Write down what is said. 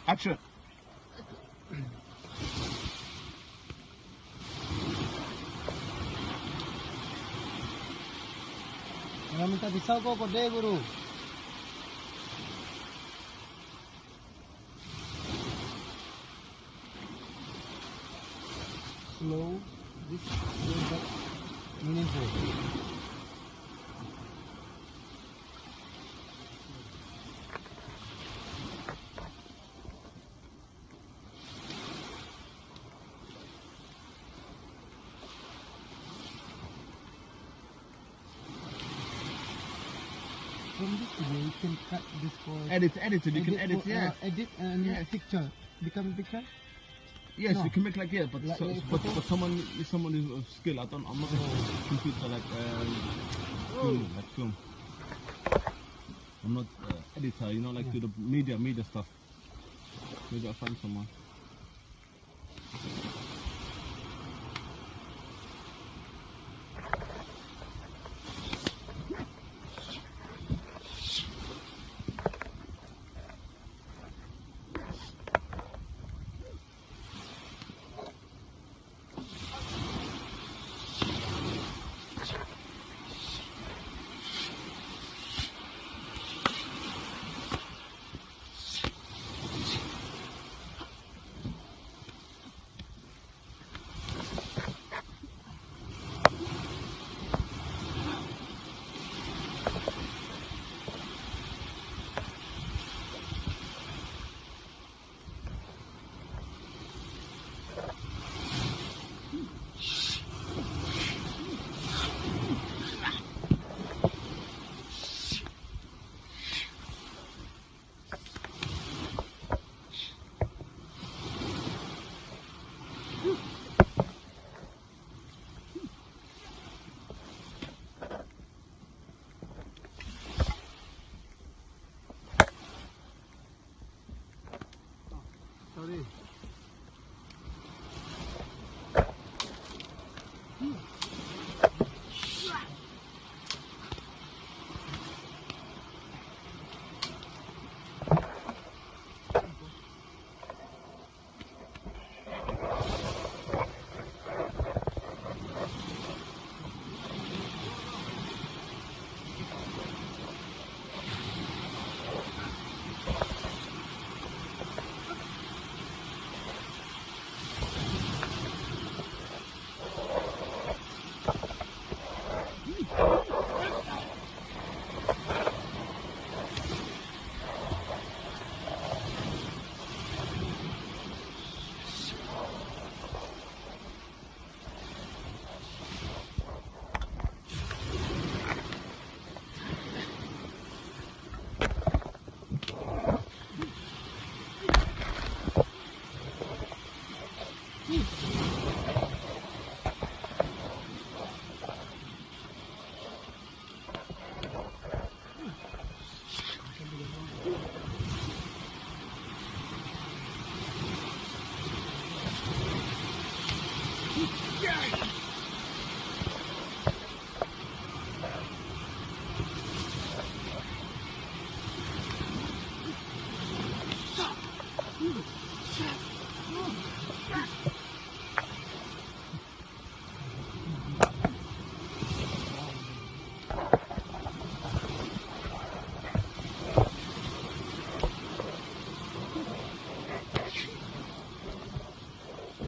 Action. Kalau minta pisau kok kode guru. Slow, this is meaningful. From this video, you can cut this for Edit, you can edit, for, yeah. edit and Yeah. picture, become a picture. Yes, No. you can make like, yeah, but Like so, a but photo? someone who's of skill. I'm not a computer like film. I'm not editor, you know, like Yeah. do the media stuff. Maybe I'll find someone. Sorry.